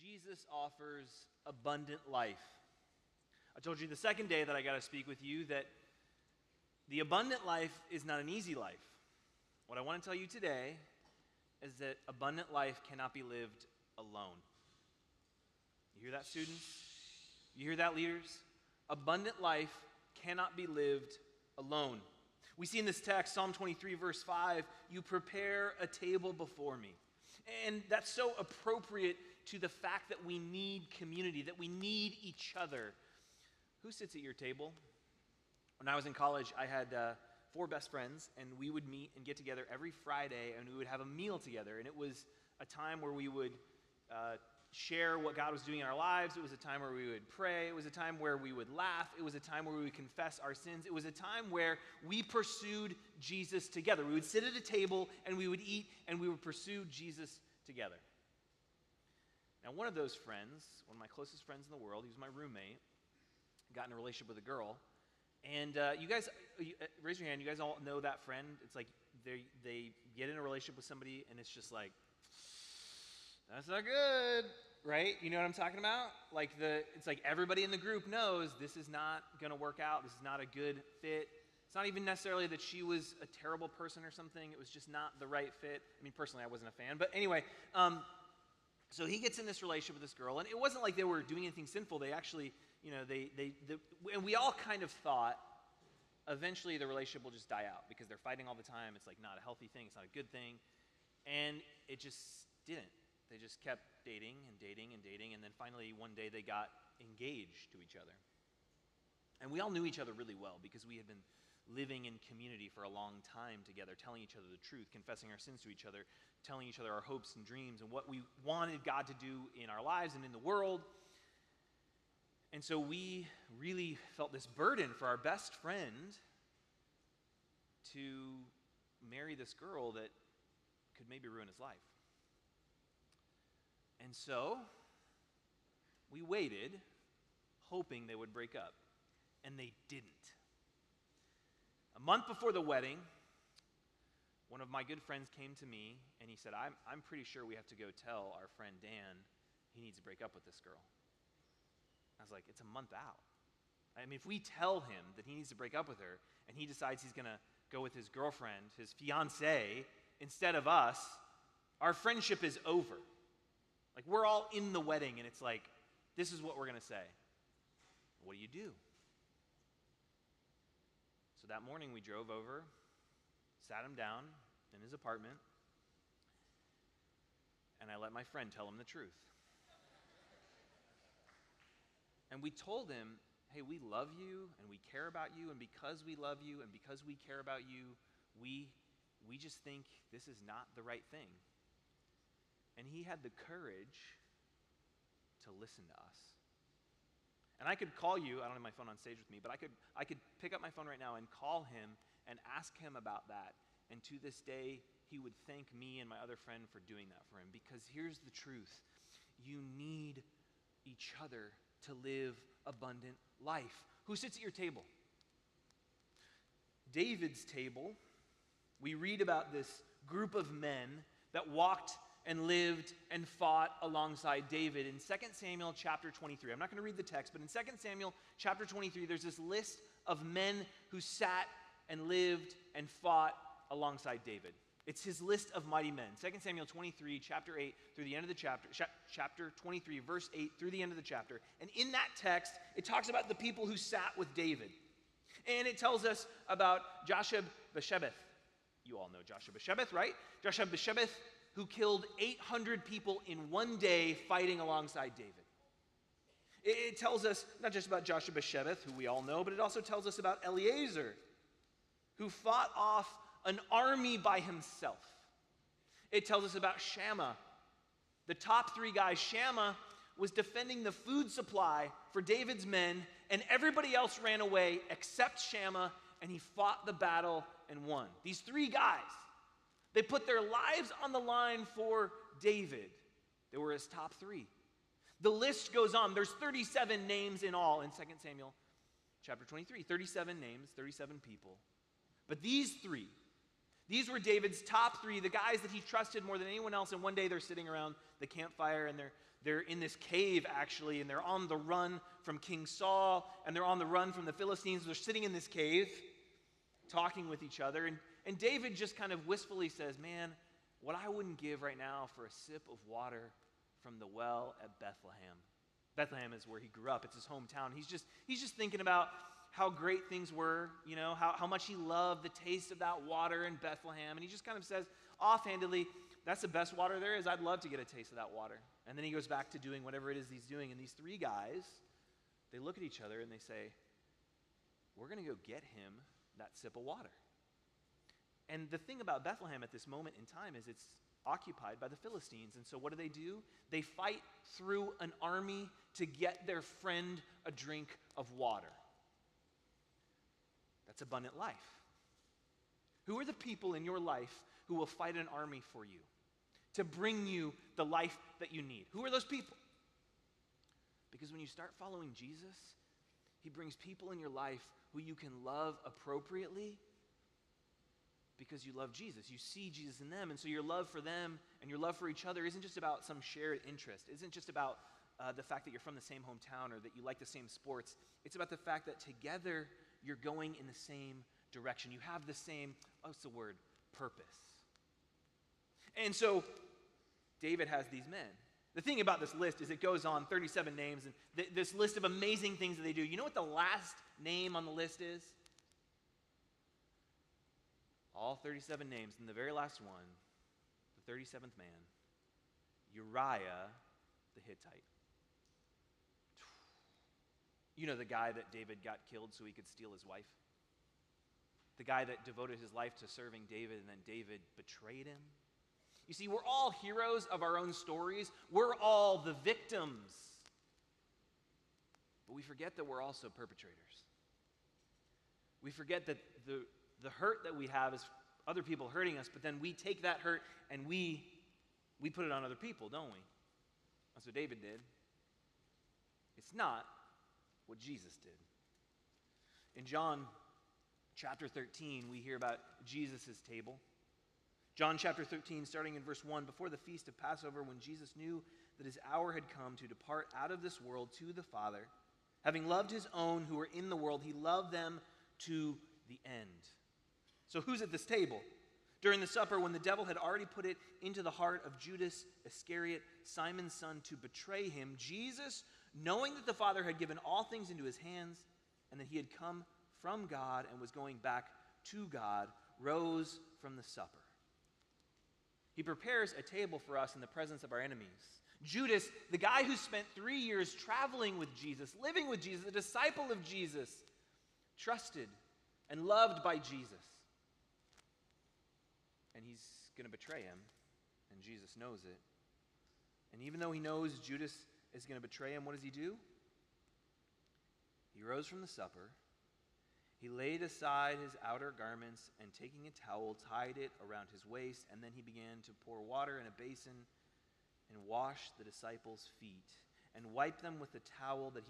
Jesus offers abundant life. I told you the second day that I got to speak with you that the abundant life is not an easy life. What I want to tell you today is that abundant life cannot be lived alone. You hear that, students? You hear that, leaders? Abundant life cannot be lived alone. We see in this text, Psalm 23, verse 5, you prepare a table before me. And that's so appropriate to the fact that we need community, that we need each other. Who sits at your table? When I was in college, I had 4 best friends, and we would meet and get together every Friday, and we would have a meal together. And it was a time where we would share what God was doing in our lives. It was a time where we would pray. It was a time where we would laugh. It was a time where we would confess our sins. It was a time where we pursued Jesus together. We would sit at a table, and we would eat, and we would pursue Jesus together. Now, one of those friends, one of my closest friends in the world, he was my roommate, got in a relationship with a girl. And you guys, raise your hand, you guys all know that friend. It's like they get in a relationship with somebody, and it's just like, that's not good, right? You know what I'm talking about? It's like everybody in the group knows this is not going to work out. This is not a good fit. It's not even necessarily that she was a terrible person or something. It was just not the right fit. I mean, personally, I wasn't a fan. But anyway, so he gets in this relationship with this girl, and it wasn't like they were doing anything sinful. They actually, and we all kind of thought eventually the relationship will just die out because they're fighting all the time. It's like not a healthy thing. It's not a good thing. And it just didn't. They just kept dating and dating and dating, and then finally one day they got engaged to each other. And we all knew each other really well because we had been living in community for a long time together, telling each other the truth, confessing our sins to each other, telling each other our hopes and dreams and what we wanted God to do in our lives and in the world. And so we really felt this burden for our best friend to marry this girl that could maybe ruin his life. And so we waited, hoping they would break up, and they didn't. A month before the wedding, one of my good friends came to me, and he said, I'm pretty sure we have to go tell our friend Dan he needs to break up with this girl. I was like, it's a month out. I mean, if we tell him that he needs to break up with her, and he decides he's going to go with his girlfriend, his fiancée, instead of us, our friendship is over. Like, we're all in the wedding, and it's like, this is what we're going to say. What do you do? So that morning we drove over, sat him down in his apartment, and I let my friend tell him the truth. And we told him, hey, we love you, and we care about you, and because we love you, and because we care about you, we just think this is not the right thing. And he had the courage to listen to us. And I could call you, I don't have my phone on stage with me, but I could pick up my phone right now and call him and ask him about that. And to this day, he would thank me and my other friend for doing that for him. Because here's the truth. You need each other to live abundant life. Who sits at your table? David's table. We read about this group of men that walked and lived and fought alongside David in 2 Samuel chapter 23. I'm not going to read the text, but in 2 Samuel chapter 23, there's this list of men who sat and lived and fought alongside David. It's his list of mighty men. 2 Samuel 23, chapter 8, through the end of the chapter, chapter 23, verse 8, through the end of the chapter. And in that text, it talks about the people who sat with David. And it tells us about Josheb-Bashebeth. You all know Josheb-Bashebeth, right? Josheb-Bashebeth, who killed 800 people in one day fighting alongside David. It tells us not just about Josheb-Bashebeth, who we all know, but it also tells us about Eleazar, who fought off an army by himself. It tells us about Shammah, the top 3 guys. Shammah was defending the food supply for David's men, and everybody else ran away except Shammah, and he fought the battle and won. These 3 guys, they put their lives on the line for David. They were his top 3. The list goes on. There's 37 names in all in 2 Samuel chapter 23. 37 names, 37 people. But these 3, these were David's top 3, the guys that he trusted more than anyone else. And one day they're sitting around the campfire and They're in this cave, actually, and they're on the run from King Saul, and they're on the run from the Philistines. They're sitting in this cave, talking with each other, and David just kind of wistfully says, man, what I wouldn't give right now for a sip of water from the well at Bethlehem. Bethlehem is where he grew up. It's his hometown. He's just thinking about how great things were, how much he loved the taste of that water in Bethlehem. And he just kind of says offhandedly, that's the best water there is. I'd love to get a taste of that water. And then he goes back to doing whatever it is he's doing. And these three guys, they look at each other and they say, we're going to go get him that sip of water. And the thing about Bethlehem at this moment in time is it's occupied by the Philistines. And so what do? They fight through an army to get their friend a drink of water. That's abundant life. Who are the people in your life who will fight an army for you to bring you the life that you need? Who are those people? Because when you start following Jesus, he brings people in your life who you can love appropriately because you love Jesus. You see Jesus in them, and so your love for them and your love for each other isn't just about some shared interest. It isn't just about the fact that you're from the same hometown or that you like the same sports. It's about the fact that together you're going in the same direction. You have the same, purpose. And so David has these men. The thing about this list is it goes on 37 names, and this list of amazing things that they do. You know what the last name on the list is? All 37 names, and the very last one, the 37th man, Uriah the Hittite. You know, the guy that David got killed so he could steal his wife? The guy that devoted his life to serving David, and then David betrayed him? You see, we're all heroes of our own stories. We're all the victims. But we forget that we're also perpetrators. We forget that the hurt that we have is other people hurting us, but then we take that hurt and we put it on other people, don't we? That's what David did. It's not what Jesus did. In John chapter 13, we hear about Jesus' table. John chapter 13, starting in verse 1, before the feast of Passover, when Jesus knew that his hour had come to depart out of this world to the Father, having loved his own who were in the world, he loved them to the end. So who's at this table? During the supper, when the devil had already put it into the heart of Judas Iscariot, Simon's son, to betray him, Jesus, knowing that the Father had given all things into his hands, and that he had come from God and was going back to God, rose from the supper. He prepares a table for us in the presence of our enemies. Judas, the guy who spent 3 years traveling with Jesus, living with Jesus, a disciple of Jesus, trusted and loved by Jesus. And he's going to betray him, and Jesus knows it. And even though he knows Judas is going to betray him, what does he do? He rose from the supper. He laid aside his outer garments, and taking a towel, tied it around his waist, and then he began to pour water in a basin and wash the disciples' feet and wipe them with the towel that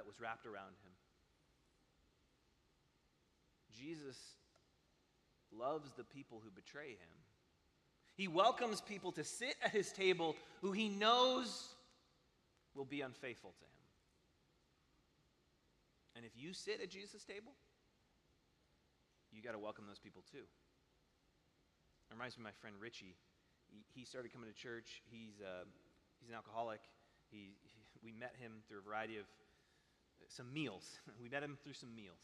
was wrapped around him. Jesus loves the people who betray him. He welcomes people to sit at his table who he knows will be unfaithful to him. And if you sit at Jesus' table, you got to welcome those people too. It reminds me of my friend Richie. He started coming to church. He's an alcoholic. We met him through a variety of some meals. We met him through some meals.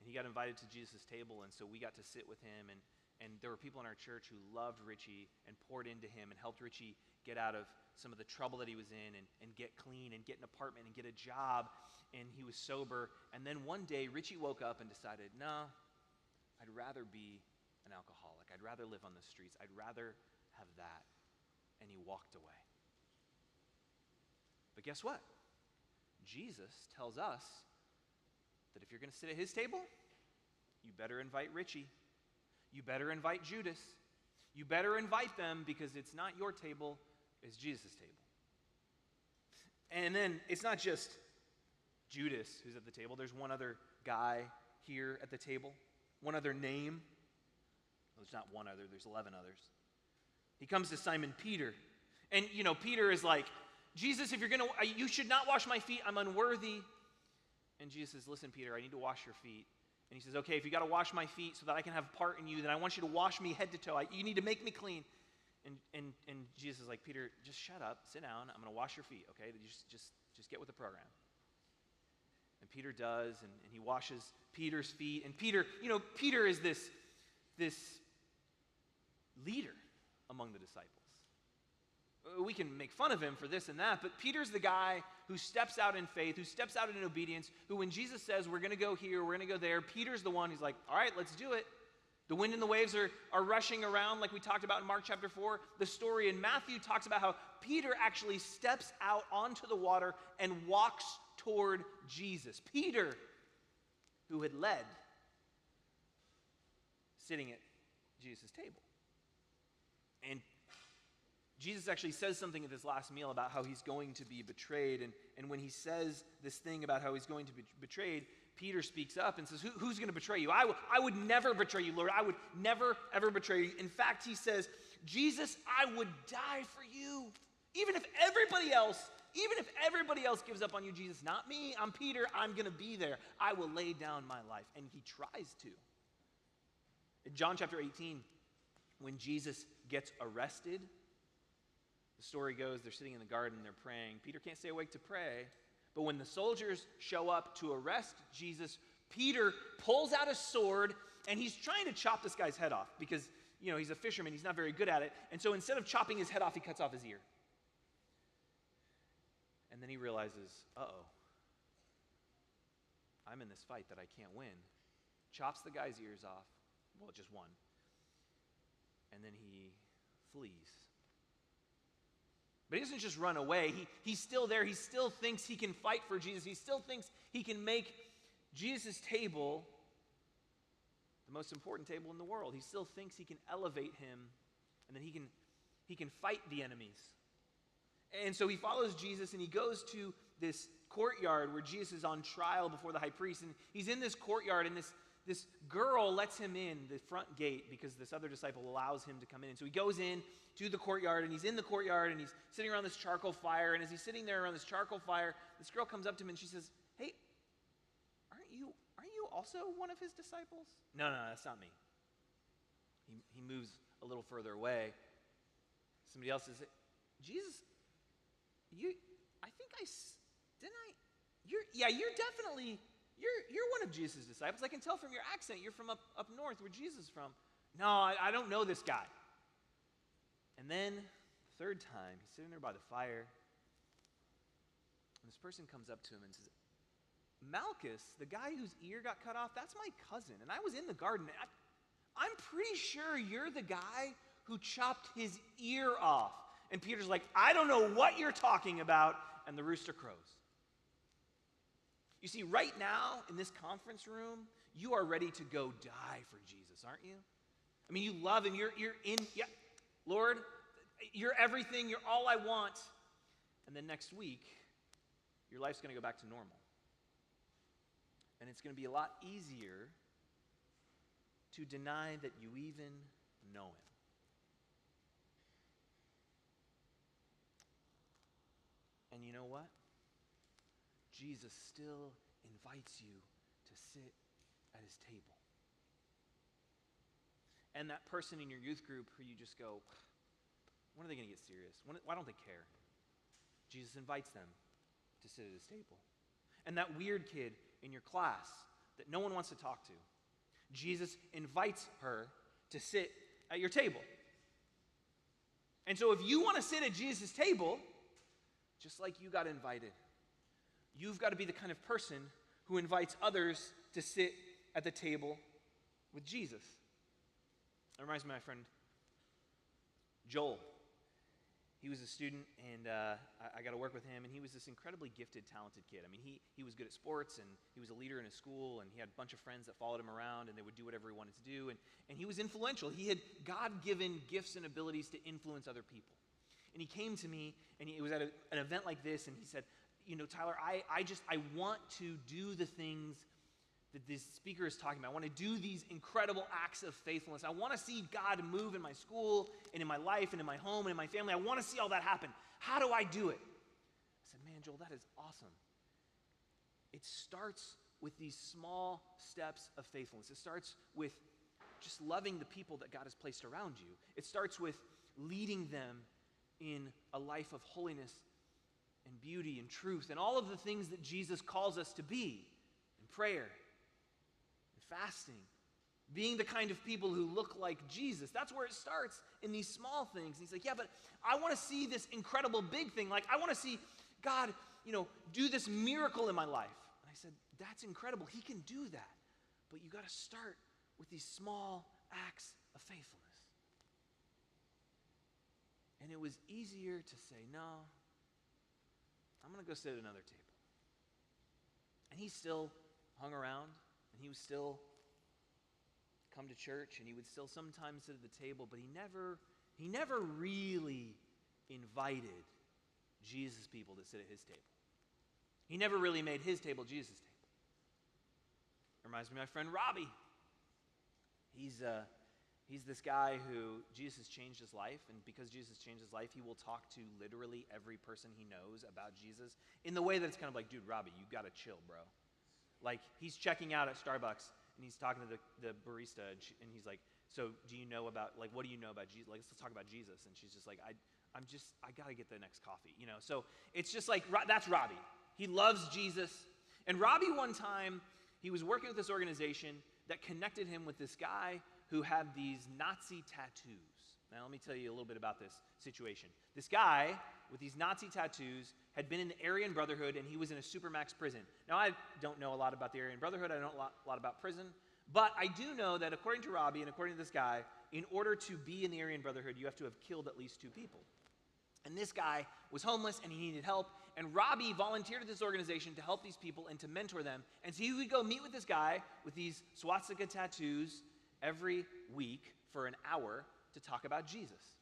And he got invited to Jesus' table, and so we got to sit with him, and there were people in our church who loved Richie and poured into him and helped Richie get out of some of the trouble that he was in and get clean and get an apartment and get a job, and he was sober. And then one day, Richie woke up and decided, no, I'd rather be an alcoholic. I'd rather live on the streets. I'd rather have that. And he walked away. But guess what? Jesus tells us that if you're going to sit at his table, you better invite Richie. You better invite Judas. You better invite them, because it's not your table, it's Jesus' table. And then it's not just Judas who's at the table. There's one other guy here at the table, one other name. Well, there's not one other, there's 11 others. He comes to Simon Peter, And, Peter is like, Jesus, if you're going to, you should not wash my feet. I'm unworthy. And Jesus says, listen, Peter, I need to wash your feet. And he says, okay, if you got to wash my feet so that I can have part in you, then I want you to wash me head to toe. You need to make me clean. And Jesus is like, Peter, just shut up, sit down. I'm going to wash your feet, okay? Just get with the program. And Peter does, and he washes Peter's feet. And Peter is this leader among the disciples. We can make fun of him for this and that, but Peter's the guy who steps out in faith, who steps out in obedience, who when Jesus says, we're going to go here, we're going to go there, Peter's the one who's like, all right, let's do it. The wind and the waves are rushing around like we talked about in Mark chapter 4. The story in Matthew talks about how Peter actually steps out onto the water and walks toward Jesus. Peter, who had led, sitting at Jesus' table. And Jesus actually says something at this last meal about how he's going to be betrayed. And when he says this thing about how he's going to be betrayed, Peter speaks up and says, who's going to betray you? I would never betray you, Lord. I would never, ever betray you. In fact, he says, Jesus, I would die for you. Even if everybody else gives up on you, Jesus, not me. I'm Peter. I'm going to be there. I will lay down my life. And he tries to. In John chapter 18, when Jesus gets arrested, the story goes, they're sitting in the garden, they're praying. Peter can't stay awake to pray. But when the soldiers show up to arrest Jesus, Peter pulls out a sword, and he's trying to chop this guy's head off because, he's a fisherman. He's not very good at it. And so instead of chopping his head off, he cuts off his ear. And then he realizes, uh-oh, I'm in this fight that I can't win. Chops the guy's ears off. Well, just one. And then he flees. But he doesn't just run away. He's still there. He still thinks he can fight for Jesus. He still thinks he can make Jesus' table the most important table in the world. He still thinks he can elevate him, and then he can fight the enemies. And so he follows Jesus, and he goes to this courtyard where Jesus is on trial before the high priest. And he's in this courtyard, and this girl lets him in the front gate because this other disciple allows him to come in. And so he goes in to the courtyard, and he's in the courtyard, and he's sitting around this charcoal fire. And as he's sitting there around this charcoal fire, this girl comes up to him, and she says, hey, aren't you also one of his disciples? No, that's not me. He moves a little further away. Somebody else says, Jesus, you're one of Jesus' disciples. I can tell from your accent, you're from up north where Jesus is from. No, I don't know this guy. And then, the third time, he's sitting there by the fire, and this person comes up to him and says, Malchus, the guy whose ear got cut off, that's my cousin, and I was in the garden. I'm pretty sure you're the guy who chopped his ear off. And Peter's like, I don't know what you're talking about, and the rooster crows. You see, right now, in this conference room, you are ready to go die for Jesus, aren't you? I mean, you love him, you're in, yeah, Lord, you're everything, you're all I want. And then next week, your life's going to go back to normal. And it's going to be a lot easier to deny that you even know him. And you know what? Jesus still invites you to sit at his table. And that person in your youth group who you just go, when are they going to get serious? Why don't they care? Jesus invites them to sit at his table. And that weird kid in your class that no one wants to talk to, Jesus invites her to sit at your table. And so if you want to sit at Jesus' table, just like you got invited, you've got to be the kind of person who invites others to sit at the table with Jesus. That reminds me of my friend Joel. He was a student, and I got to work with him, and he was this incredibly gifted, talented kid. I mean, he was good at sports, and he was a leader in his school, and he had a bunch of friends that followed him around, and they would do whatever he wanted to do, and he was influential. He had God-given gifts and abilities to influence other people. And he came to me, and it was at an event like this, and he said, Tyler, I want to do the things that this speaker is talking about. I want to do these incredible acts of faithfulness. I want to see God move in my school and in my life and in my home and in my family. I want to see all that happen. How do I do it? I said, man, Joel, that is awesome. It starts with these small steps of faithfulness. It starts with just loving the people that God has placed around you. It starts with leading them in a life of holiness and beauty and truth and all of the things that Jesus calls us to be in prayer and fasting, being the kind of people who look like Jesus. That's where it starts, in these small things. And he's like, yeah, but I want to see this incredible big thing. Like, I want to see God, do this miracle in my life. And I said, that's incredible. He can do that. But you got to start with these small acts of faithfulness. And it was easier to say, no, I'm going to go sit at another table. And he still hung around, and he would still come to church, and he would still sometimes sit at the table, but he never really invited Jesus' people to sit at his table. He never really made his table Jesus' table. Reminds me of my friend Robbie. He's this guy who Jesus changed his life, and because Jesus changed his life, he will talk to literally every person he knows about Jesus in the way that it's kind of like, dude, Robbie, you gotta chill, bro. Like, he's checking out at Starbucks, and he's talking to the barista, and he's like, so do you know about, like, what do you know about Jesus? Like, let's talk about Jesus. And she's just like, I gotta get the next coffee, So it's just like, that's Robbie. He loves Jesus. And Robbie, one time, he was working with this organization that connected him with this guy who had these Nazi tattoos. Now, let me tell you a little bit about this situation. This guy with these Nazi tattoos had been in the Aryan Brotherhood, and he was in a supermax prison. Now, I don't know a lot about the Aryan Brotherhood. I don't know a lot about prison. But I do know that according to Robbie and according to this guy, in order to be in the Aryan Brotherhood, you have to have killed at least 2 people. And this guy was homeless, and he needed help. And Robbie volunteered at this organization to help these people and to mentor them. And so he would go meet with this guy with these swastika tattoos every week for an hour to talk about Jesus.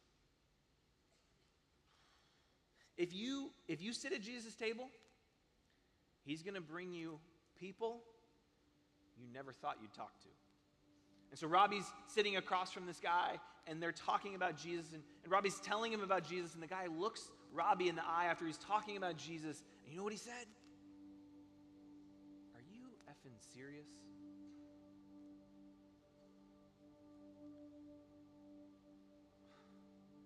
If you sit at Jesus' table, he's going to bring you people you never thought you'd talk to. And so Robbie's sitting across from this guy, and they're talking about Jesus, and Robbie's telling him about Jesus, and the guy looks Robbie in the eye after he's talking about Jesus, and you know what he said? Are you effing serious?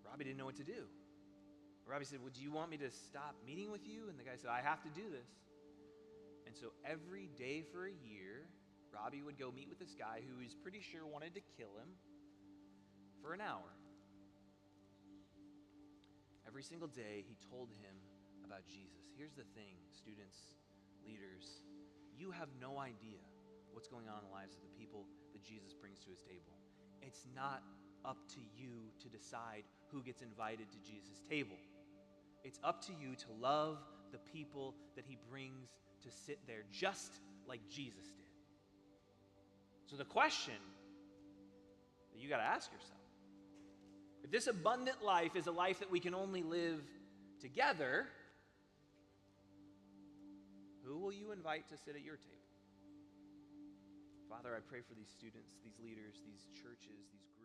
Robbie didn't know what to do. Robbie said, well, do you want me to stop meeting with you? And the guy said, I have to do this. And so every day for a year, Robbie would go meet with this guy who he's pretty sure wanted to kill him for an hour. Every single day, he told him about Jesus. Here's the thing, students, leaders, you have no idea what's going on in the lives of the people that Jesus brings to his table. It's not up to you to decide who gets invited to Jesus' table. It's up to you to love the people that he brings to sit there, just like Jesus did. So the question that you got to ask yourself, if this abundant life is a life that we can only live together, who will you invite to sit at your table? Father, I pray for these students, these leaders, these churches, these groups.